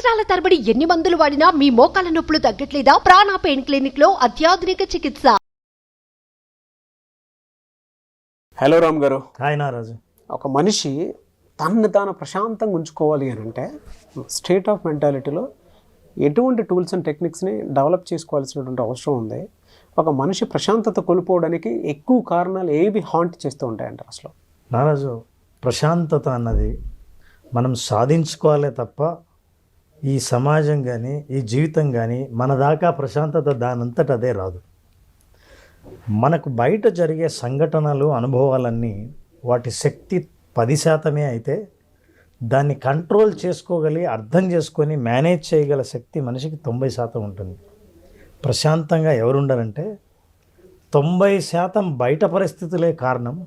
సంవత్సరాల తరబడి ఎన్ని మందులు వాడినా మీ మోకాల నొప్పులు తగ్గట్లేదా? ప్రాణ పెయిన్ క్లినిక్ లో అత్యాధునిక చికిత్స. హలో రామ్ గారు. హాయ్ నారాజు. ఒక మనిషి తనని తాను ప్రశాంతంగా ఉంచుకోవాలి అని అంటే స్టేట్ ఆఫ్ మెంటాలిటీలో ఎటువంటి టూల్స్ అండ్ టెక్నిక్స్ని డెవలప్ చేసుకోవాల్సినటువంటి అవసరం ఉంది. ఒక మనిషి ప్రశాంతత కోల్పోవడానికి ఎక్కువ కారణాలు ఏవి హాంట్ చేస్తూ ఉంటాయంటారు అసలు? నారాజు, ప్రశాంతత అన్నది మనం సాధించుకోవాలే తప్ప ఈ సమాజం కానీ ఈ జీవితం కానీ మన దాకా ప్రశాంతత దానంతట అదే రాదు. మనకు బయట జరిగే సంఘటనలు అనుభవాలన్నీ వాటి శక్తి 10% అయితే దాన్ని కంట్రోల్ చేసుకోగలి అర్థం చేసుకొని మేనేజ్ చేయగల శక్తి మనిషికి 90% ఉంటుంది. ప్రశాంతంగా ఎవరుండాలంటే 90% బయట పరిస్థితులే కారణం,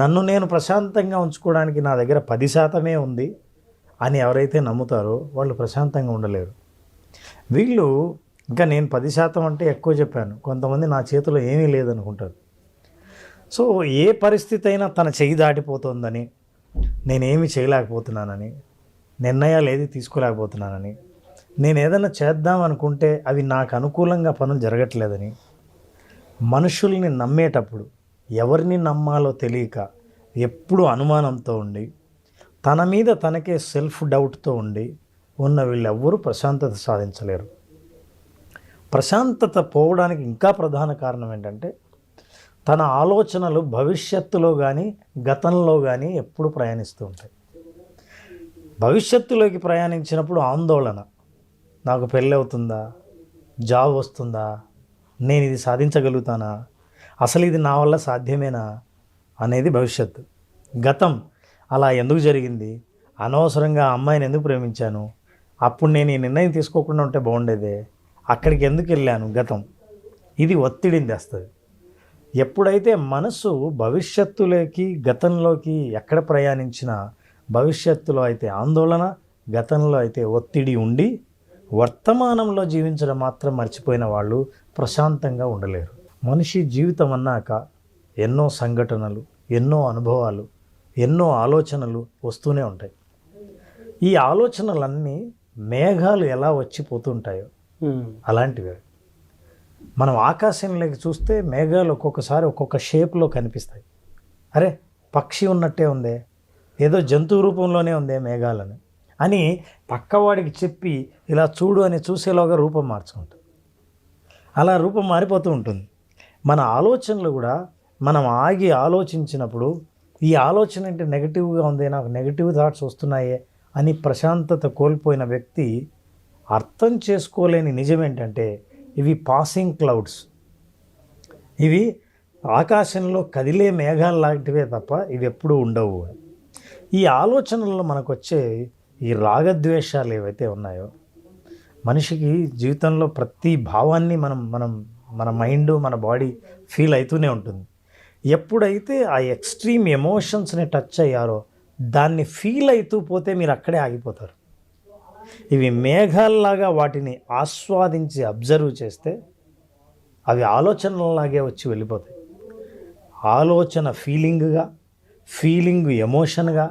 నన్ను నేను ప్రశాంతంగా ఉంచుకోవడానికి నా దగ్గర 10% ఉంది అని ఎవరైతే నమ్ముతారో వాళ్ళు ప్రశాంతంగా ఉండలేరు. వీళ్ళు ఇంకా నేను 10% అంటే ఎక్కువ చెప్పాను, కొంతమంది నా చేతిలో ఏమీ లేదనుకుంటారు. సో ఏ పరిస్థితి అయినా తన చెయ్యి దాటిపోతుందని, నేనేమి చేయలేకపోతున్నానని, నిర్ణయాలు ఏది తీసుకోలేకపోతున్నానని, నేను ఏదైనా చేద్దాం అనుకుంటే అవి నాకు అనుకూలంగా పనులు జరగట్లేదని, మనుషుల్ని నమ్మేటప్పుడు ఎవరిని నమ్మాలో తెలియక ఎప్పుడు అనుమానంతో ఉండి తన మీద తనకే సెల్ఫ్ డౌట్తో ఉండి ఉన్న వీళ్ళెవ్వరూ ప్రశాంతత సాధించలేరు. ప్రశాంతత పోవడానికి ఇంకా ప్రధాన కారణం ఏంటంటే తన ఆలోచనలు భవిష్యత్తులో కానీ గతంలో కానీ ఎప్పుడు ప్రయాణిస్తూ ఉంటాయి. భవిష్యత్తులోకి ప్రయాణించినప్పుడు ఆందోళన, నాకు పెళ్ళి అవుతుందా, జాబ్ వస్తుందా, నేను ఇది సాధించగలుగుతానా, అసలు ఇది నా వల్ల సాధ్యమేనా అనేది భవిష్యత్తు. గతం, అలా ఎందుకు జరిగింది, అనవసరంగా ఆ అమ్మాయిని ఎందుకు ప్రేమించాను, అప్పుడు నేను ఈ నిర్ణయం తీసుకోకుండా ఉంటే బాగుండేదే, అక్కడికి ఎందుకు వెళ్ళాను, గతం. ఇది ఒత్తిడిని తెస్తుంది. ఎప్పుడైతే మనసు భవిష్యత్తులోకి గతంలోకి ఎక్కడ ప్రయాణించినా భవిష్యత్తులో అయితే ఆందోళన, గతంలో అయితే ఒత్తిడి ఉండి వర్తమానంలో జీవించడం మాత్రం మర్చిపోయిన వాళ్ళు ప్రశాంతంగా ఉండలేరు. మనిషి జీవితం అన్నాక ఎన్నో సంఘటనలు, ఎన్నో అనుభవాలు, ఎన్నో ఆలోచనలు వస్తూనే ఉంటాయి. ఈ ఆలోచనలన్నీ మేఘాలు ఎలా వచ్చిపోతుంటాయో అలాంటివి. మనం ఆకాశంలోకి చూస్తే మేఘాలు ఒక్కొక్కసారి ఒక్కొక్క షేప్లో కనిపిస్తాయి. అరే, పక్షి ఉన్నట్టే ఉందే, ఏదో జంతువు రూపంలోనే ఉందే మేఘాలని అని పక్కవాడికి చెప్పి ఇలా చూడు అని చూసేలోగా రూపం మార్చుకుంటుంది. అలా రూపం మారిపోతూ ఉంటుంది. మన ఆలోచనలు కూడా మనం ఆగి ఆలోచించినప్పుడు ఈ ఆలోచన అంటే నెగిటివ్గా ఉంది, నాకు నెగిటివ్ థాట్స్ వస్తున్నాయే అని ప్రశాంతత కోల్పోయిన వ్యక్తి అర్థం చేసుకోలేని నిజం ఏంటంటే ఇవి పాసింగ్ క్లౌడ్స్, ఇవి ఆకాశంలో కదిలే మేఘాలు లాంటివే తప్ప ఇవి ఎప్పుడూ ఉండవు. ఈ ఆలోచనల్లో మనకు వచ్చే ఈ రాగద్వేషాలు ఏవైతే ఉన్నాయో, మనిషికి జీవితంలో ప్రతి భావాన్ని మన మైండ్, మన బాడీ ఫీల్ అవుతూనే ఉంటుంది. ఎప్పుడైతే ఆ ఎక్స్ట్రీమ్ ఎమోషన్స్ని టచ్ అయ్యారో దాన్ని ఫీల్ అవుతూ పోతే మీరు అక్కడే ఆగిపోతారు. ఇవి మేఘాల్లాగా వాటిని ఆస్వాదించి అబ్జర్వ్ చేస్తే అవి ఆలోచనలాగే వచ్చి వెళ్ళిపోతాయి. ఆలోచన ఫీలింగ్గా, ఫీలింగ్ ఎమోషన్గా,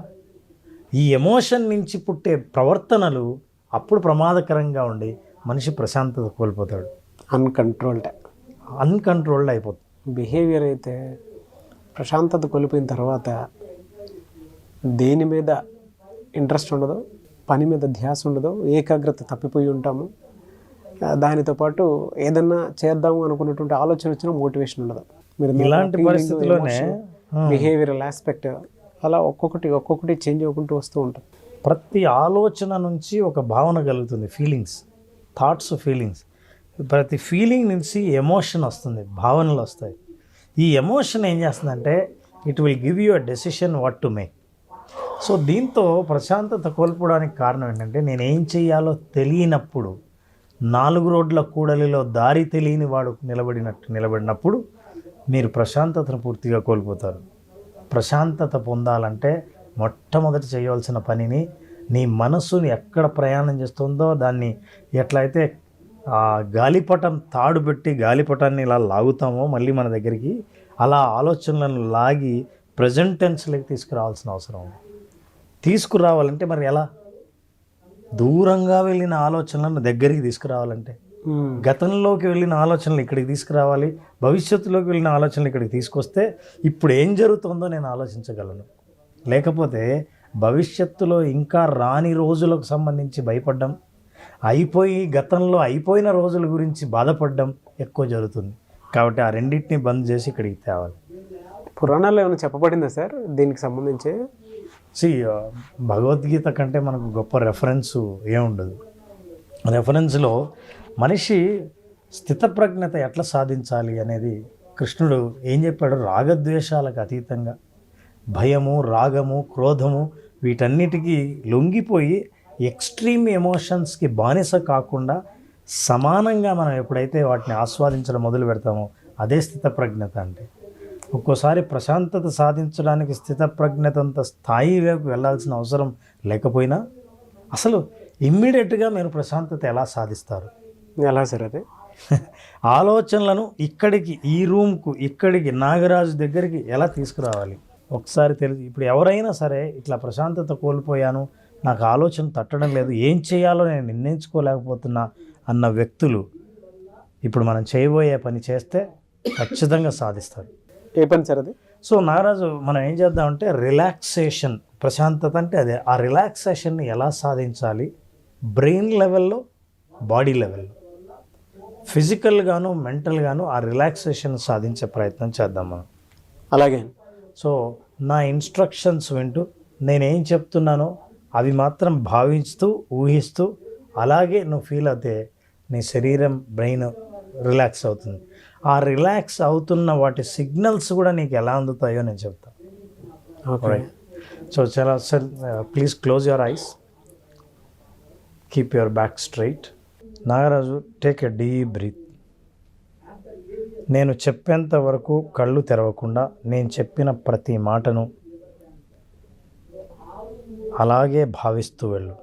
ఈ ఎమోషన్ నుంచి పుట్టే ప్రవర్తనలు అప్పుడు ప్రమాదకరంగా ఉండి మనిషి ప్రశాంతత కోల్పోతాడు. అన్కంట్రోల్డ్ అయిపోతుంది. బిహేవియర్ అయితే ప్రశాంతత కోల్పోయిన తర్వాత దేని మీద ఇంట్రెస్ట్ ఉండదు, పని మీద ధ్యాస ఉండదు, ఏకాగ్రత తప్పిపోయి ఉంటాము. దానితో పాటు ఏదన్నా చేద్దాము అనుకున్నటువంటి ఆలోచన వచ్చిన మోటివేషన్ ఉండదు. మీరు ఇలాంటి పరిస్థితుల్లోనే బిహేవియరల్ ఆస్పెక్ట్ అలా ఒక్కొక్కటి చేంజ్ అవ్వకుంటూ వస్తూ ఉంటుంది. ప్రతి ఆలోచన నుంచి ఒక భావన కలుగుతుంది, ఫీలింగ్స్, థాట్స్, ఫీలింగ్స్. ప్రతి ఫీలింగ్ నుంచి ఎమోషన్ వస్తుంది, భావనలు వస్తాయి. ఈ ఎమోషన్ ఏం చేస్తుందంటే it will give you a decision what to make. So దీంతో ప్రశాంతత కోల్పోవడానికి కారణం ఏంటంటే నేనేం చేయాలో తెలియనప్పుడు, 4 రోడ్ల కూడలిలో దారి తెలియని వాడు నిలబడినప్పుడు మీరు ప్రశాంతతను పూర్తిగా కోల్పోతారు. ప్రశాంతత పొందాలంటే మొట్టమొదటి చేయవలసిన పనిని, నీ మనస్సుని ఎక్కడ ప్రయాణం చేస్తుందో దాన్ని ఎట్లయితే గాలిపటం తాడు పెట్టి గాలిపటాన్ని ఇలా లాగుతామో మళ్ళీ మన దగ్గరికి, అలా ఆలోచనలను లాగి ప్రజెంట్ టెన్స్లోకి తీసుకురావాల్సిన అవసరం ఉంది. తీసుకురావాలంటే మరి ఎలా? దూరంగా వెళ్ళిన ఆలోచనలను దగ్గరికి తీసుకురావాలంటే, గతంలోకి వెళ్ళిన ఆలోచనలు ఇక్కడికి తీసుకురావాలి, భవిష్యత్తులోకి వెళ్ళిన ఆలోచనలు ఇక్కడికి తీసుకొస్తే ఇప్పుడు ఏం జరుగుతుందో నేను ఆలోచించగలను. లేకపోతే భవిష్యత్తులో ఇంకా రాని రోజులకు సంబంధించి భయపడ్డం, గతంలో అయిపోయిన రోజుల గురించి బాధపడడం ఎక్కువ జరుగుతుంది. కాబట్టి ఆ రెండింటిని బంద్ చేసి ఇక్కడికి తేవాలి. పురాణాల్లో ఏమైనా చెప్పబడిందా సార్ దీనికి సంబంధించి? భగవద్గీత కంటే మనకు గొప్ప రెఫరెన్స్ ఏముండదు. రెఫరెన్స్లో మనిషి స్థితప్రజ్ఞత ఎట్లా సాధించాలి అనేది కృష్ణుడు ఏం చెప్పాడు? రాగద్వేషాలకు అతీతంగా భయము, రాగము, క్రోధము వీటన్నిటికీ లొంగిపోయి ఎక్స్ట్రీమ్ ఎమోషన్స్కి బానిస కాకుండా సమానంగా మనం ఎప్పుడైతే వాటిని ఆస్వాదించడం మొదలు పెడతామో అదే స్థితప్రజ్ఞత అంటే. ఒక్కోసారి ప్రశాంతత సాధించడానికి స్థితప్రజ్ఞతంత స్థాయి వైపు వెళ్ళాల్సిన అవసరం లేకపోయినా అసలు ఇమ్మీడియట్గా మీరు ప్రశాంతత ఎలా సాధిస్తారు? ఎలా సార్ అది? ఆలోచనలను ఇక్కడికి, ఈ రూమ్కు, ఇక్కడికి, నాగరాజు దగ్గరికి ఎలా తీసుకురావాలి ఒకసారి తెలిసి. ఇప్పుడు ఎవరైనా సరే ఇట్లా ప్రశాంతత కోల్పోయాను, నాకు ఆలోచన తట్టడం లేదు, ఏం చేయాలో నేను నిర్ణయించుకోలేకపోతున్నా అన్న వ్యక్తులు ఇప్పుడు మనం చేయబోయే పని చేస్తే ఖచ్చితంగా సాధిస్తారు. ఏ పని సార్ అది? సో నాగరాజు, మనం ఏం చేద్దామంటే రిలాక్సేషన్, ప్రశాంతత అంటే అదే. ఆ రిలాక్సేషన్ని ఎలా సాధించాలి? బ్రెయిన్ లెవెల్లో, బాడీ లెవెల్లో, ఫిజికల్గాను మెంటల్గాను ఆ రిలాక్సేషన్ సాధించే ప్రయత్నం చేద్దాం మనం. అలాగే. సో నా ఇన్స్ట్రక్షన్స్ వింటూ నేనేం చెప్తున్నానో అవి మాత్రం భావిస్తూ, ఊహిస్తూ, అలాగే నువ్వు ఫీల్ అవుతే నీ శరీరం, బ్రెయిన్ రిలాక్స్ అవుతుంది. ఆ రిలాక్స్ అవుతున్న వాటి సిగ్నల్స్ కూడా నీకు ఎలా అందుతాయో నేను చెప్తాను. ఓకే. సో చాలా sir, please close your eyes, keep your back straight. Nagaraju, take a deep breath. నేను చెప్పేంత వరకు కళ్ళు తెరవకుండా నేను చెప్పిన ప్రతి మాటను అలాగే భావిస్తూ వెళ్ళు.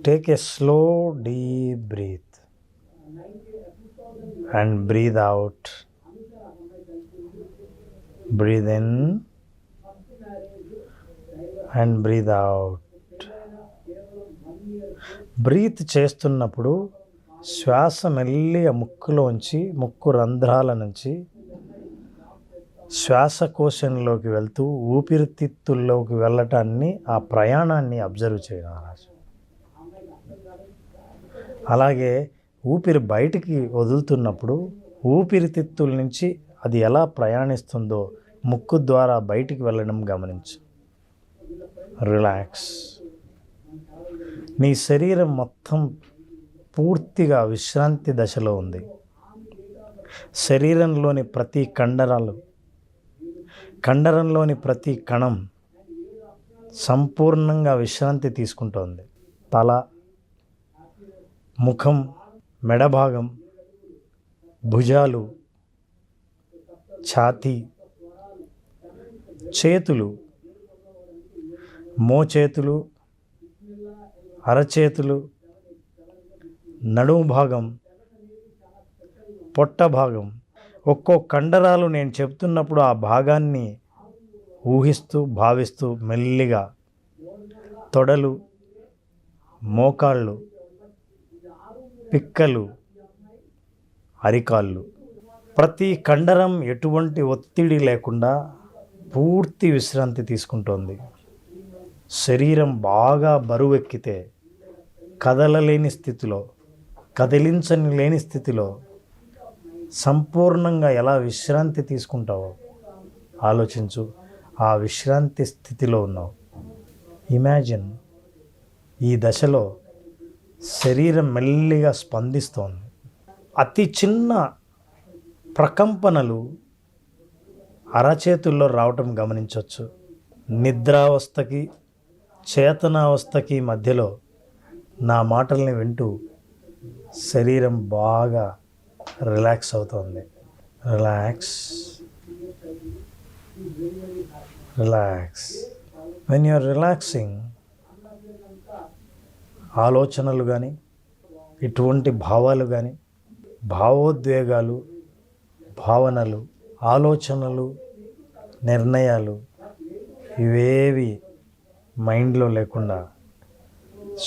Take a slow deep breath and breathe out. Breathe in and breathe out. Breath చేస్తున్నప్పుడు శ్వాస మెల్లిగా ముక్కులోంచి, ముక్కు రంధ్రాల నుంచి శ్వాసకోశంలోకి వెళ్తూ ఊపిరితిత్తుల్లోకి వెళ్ళటాన్ని, ఆ ప్రయాణాన్ని అబ్జర్వ్ చేయాలి. అలాగే ఊపిరి బయటికి వదులుతున్నప్పుడు ఊపిరితిత్తుల నుంచి అది ఎలా ప్రయాణిస్తుందో ముక్కు ద్వారా బయటికి వెళ్ళడం గమనించు. రిలాక్స్. నీ శరీరం మొత్తం పూర్తిగా విశ్రాంతి దశలో ఉంది. శరీరంలోని ప్రతి కండరంలోని ప్రతి కణం సంపూర్ణంగా విశ్రాంతి తీసుకుంటోంది. తల, ముఖం, మెడభాగం, భుజాలు, ఛాతీ, చేతులు, మోచేతులు, అరచేతులు, నడుము భాగం, పొట్ట భాగం, ఒక్కో కండరాలు నేను చెప్తున్నప్పుడు ఆ భాగాన్ని ఊహిస్తూ, భావిస్తూ మెల్లిగా తొడలు, మోకాళ్ళు, పిక్కలు, అరికాళ్ళు, ప్రతి కండరం ఎటువంటి ఒత్తిడి లేకుండా పూర్తి విశ్రాంతి తీసుకుంటోంది. శరీరం బాగా బరువెక్కితే కదలలేని స్థితిలో, కదిలించని లేని స్థితిలో సంపూర్ణంగా ఎలా విశ్రాంతి తీసుకుంటావో ఆలోచించు. ఆ విశ్రాంతి స్థితిలో ఉన్నావు. ఇమాజిన్, ఈ దశలో శరీరం మెల్లిగా స్పందిస్తోంది. అతి చిన్న ప్రకంపనలు అరచేతుల్లో రావటం గమనించవచ్చు. నిద్రావస్థకి, చేతనావస్థకి మధ్యలో నా మాటల్ని వింటూ శరీరం బాగా రిలాక్స్ అవుతోంది. Relax, relax. When you are relaxing, ఆలోచనలు కానీ, ఇటువంటి భావాలు కానీ, భావోద్వేగాలు, భావనలు, ఆలోచనలు, నిర్ణయాలు ఇవేవి మైండ్లో లేకుండా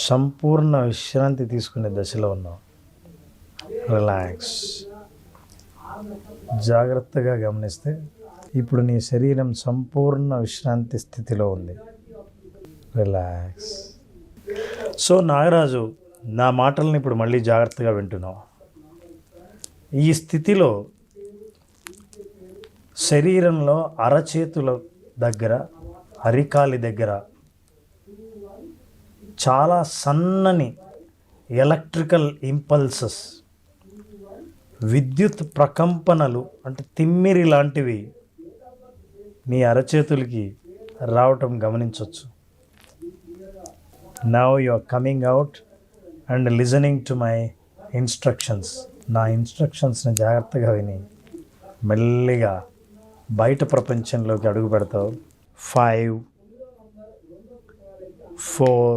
సంపూర్ణ విశ్రాంతి తీసుకునే దశలో ఉన్నాం. రిలాక్స్. జాగ్రత్తగా గమనిస్తే ఇప్పుడు నీ శరీరం సంపూర్ణ విశ్రాంతి స్థితిలో ఉంది. రిలాక్స్. సో నాగరాజు, నా మాటల్ని ఇప్పుడు మళ్ళీ జాగ్రత్తగా వింటున్నావు. ఈ స్థితిలో శరీరంలో అరచేతుల దగ్గర, అరికాలి దగ్గర చాలా సన్నని ఎలక్ట్రికల్ ఇంపల్సెస్, విద్యుత్ ప్రకంపనలు అంటే తిమ్మిరి లాంటివి నీ అరచేతులకి రావటం గమనించవచ్చు. Now you are coming out and listening to my instructions. నా ఇన్స్ట్రక్షన్స్ని జాగ్రత్తగా విని మెల్లిగా బయట ప్రపంచంలోకి అడుగు పెడతావు. 5, 4,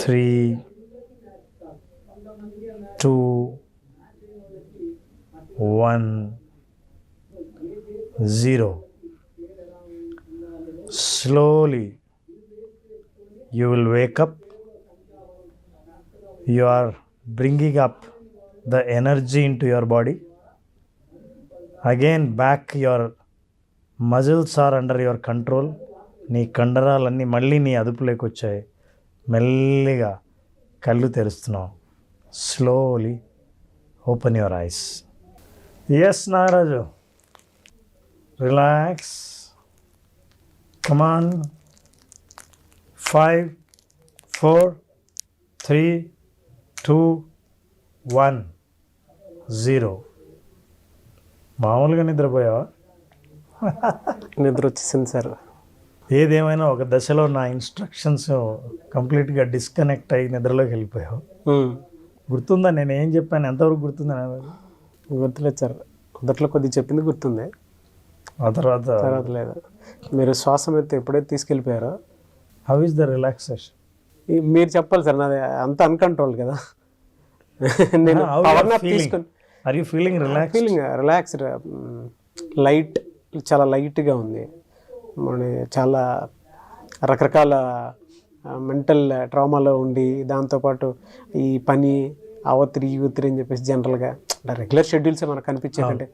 3, 2, 1, 0. Slowly you will wake up. You are bringing up the energy into your body. Again back, your muscles are under your control. నీ కండరాలన్నీ మళ్ళీ నీ అదుపులోకి వచ్చాయి. మెల్లిగా కళ్ళు తెరుస్తున్నావు. Slowly open your eyes. Yes Nagaraju, relax. Come on. 5, 4, 3, 2, 1, 0. మామూలుగా నిద్రపోయావా? నిద్ర వచ్చేసింది సార్. ఏదేమైనా ఒక దశలో నా ఇన్స్ట్రక్షన్స్ కంప్లీట్గా డిస్కనెక్ట్ అయ్యి నిద్రలోకి వెళ్ళిపోయావు. గుర్తుందా నేను ఏం చెప్పాను? ఎంతవరకు గుర్తుందా? గుర్తులేదు సార్. మొదట్లో కొద్దిగా చెప్పింది గుర్తుంది, ఆ తర్వాత లేదు. మీరు శ్వాస మీద ఎప్పుడైతే తీసుకెళ్ళిపోయారో. How is the relaxation? మీరు చెప్పాలి సార్, నాది అంత అన్కంట్రోల్ కదా. నేను పవర్ నాప్ తీసుకొని are you feeling relaxed, light, చాలా లైట్గా ఉంది. చాలా రకరకాల మెంటల్ ట్రామాలో ఉండి, దాంతోపాటు ఈ పని అవత్రి అని చెప్పేసి జనరల్గా రెగ్యులర్ షెడ్యూల్సే మనకు కనిపించేదంటే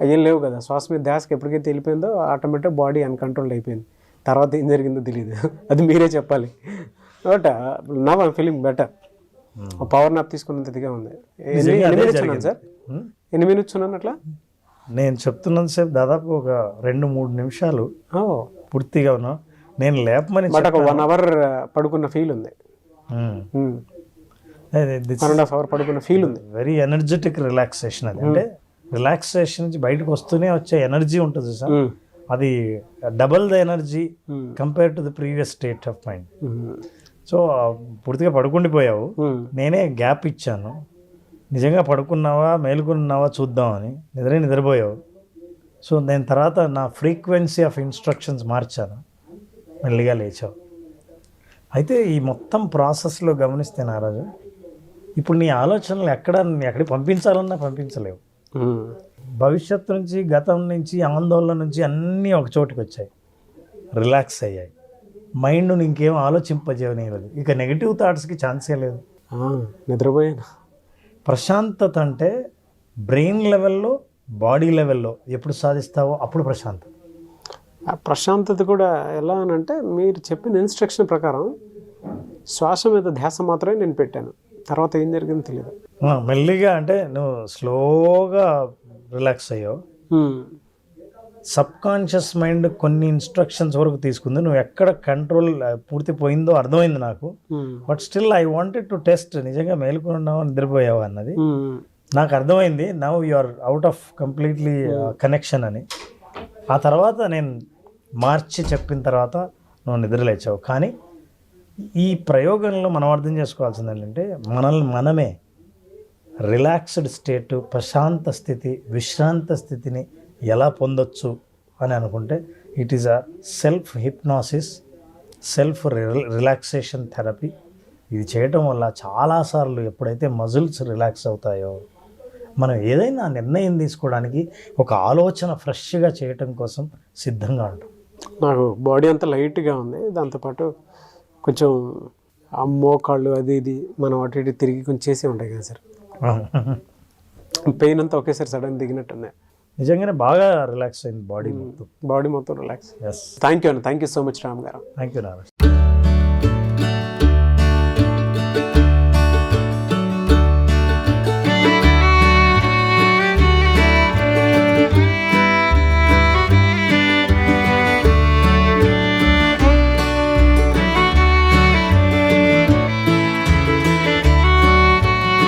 అయ్యేం లేవు కదా. శ్వాస మీద ధ్యాసకి ఎప్పటికైతే వెళ్ళిపోయిందో ఆటోమేటిక్ బాడీ అన్కంట్రోల్డ్ అయిపోయింది. తర్వాత ఏం జరిగిందో తెలియదు, అది మీరే చెప్పాలి. బట్ నా ఫీలింగ్ బెటర్. పవర్ నాప్ తీసుకున్నంత ఇదిగా ఉంది. ఎన్ని మినిట్స్ ఉన్నాను అట్లా? నేను చెప్తున్నంత సేపు దాదాపు ఒక 2-3 నిమిషాలు పూర్తిగా ఉన్నా. నేను లేపమని బట్ ఒక 1 hour పడుకున్న ఫీల్ ఉంది. 1.5 hour పడుకున్న ఫీల్ ఉంది. Very energetic relaxation. అది అంటే రిలాక్సేషన్ నుంచి బయటకు వస్తూనే వచ్చే ఎనర్జీ ఉంటుంది సార్. అది double the energy compare to the previous state of mind. So పూర్తిగా పడుకుండిపోయావు. నేనే గ్యాప్ ఇచ్చాను. నిజంగా పడుకున్నావా మేలుకున్నావా చూద్దామని. నిద్రపోయావు. సో నేను తర్వాత నా ఫ్రీక్వెన్సీ ఆఫ్ ఇన్స్ట్రక్షన్స్ మార్చాను. మెల్లిగా లేచావు. అయితే ఈ మొత్తం ప్రాసెస్లో గమనిస్తే నారాజు, ఇప్పుడు నీ ఆలోచనలు ఎక్కడికి పంపించాలన్నా పంపించలేవు. భవిష్యత్తు నుంచి, గతం నుంచి, ఆందోళన నుంచి అన్నీ ఒక చోటుకి వచ్చాయి, రిలాక్స్ అయ్యాయి. మైండ్ను ఇంకేం ఆలోచింపజేయలేదు. ఇక నెగిటివ్ థాట్స్కి ఛాన్సే లేదు. నిద్రపోయాను. ప్రశాంతత అంటే బ్రెయిన్ లెవెల్లో, బాడీ లెవెల్లో ఎప్పుడు సాధిస్తావో అప్పుడు ప్రశాంతత. ఆ ప్రశాంతత కూడా ఎలా అని అంటే, మీరు చెప్పిన ఇన్స్ట్రక్షన్ ప్రకారం శ్వాస మీద ధ్యాస మాత్రమే నేను పెట్టాను. తర్వాత ఏం జరిగిందో తెలియదు. మెల్లిగా అంటే నువ్వు స్లోగా రిలాక్స్ అయ్యావు. సబ్ కాన్షియస్ మైండ్ కొన్ని ఇన్స్ట్రక్షన్స్ వరకు తీసుకుంది. నువ్వు ఎక్కడ కంట్రోల్ పూర్తి పోయిందో అర్థమైంది నాకు. But still I wanted to test, నిజంగా మేలుకున్నావు నిద్రపోయావు అన్నది నాకు అర్థమైంది. Now you are out of completely connection అని. ఆ తర్వాత నేను మార్చి చెప్పిన తర్వాత నువ్వు నిద్రలేచావు. కానీ ఈ ప్రయోగంలో మనం అర్థం చేసుకోవాల్సింది ఏంటంటే, మనమే రిలాక్స్డ్ స్టేట్, ప్రశాంత స్థితి, విశ్రాంత స్థితిని ఎలా పొందొచ్చు అని అనుకుంటే, it is a self hypnosis, self relaxation therapy. ఇది చేయటం వల్ల చాలాసార్లు ఎప్పుడైతే మజిల్స్ రిలాక్స్ అవుతాయో, మనం ఏదైనా నిర్ణయం తీసుకోవడానికి ఒక ఆలోచన ఫ్రెష్గా చేయటం కోసం సిద్ధంగా ఉంటాం. నాకు బాడీ అంతా లైట్గా ఉంది. దాంతోపాటు కొంచెం ఆ మోకాళ్ళు అది ఇది మనం అటు ఇటు తిరిగి కొంచెం చేసే ఉంటాయి కదా సార్, పెయిన్ అంతా ఒకేసారి సడన్ దిగినట్టుంది. నిజంగానే బాగా రిలాక్స్ అయింది బాడీ మొత్తం. బాడీ మొత్తం relax. Yes, thank you so much Ram గారు. Thank you Narayana.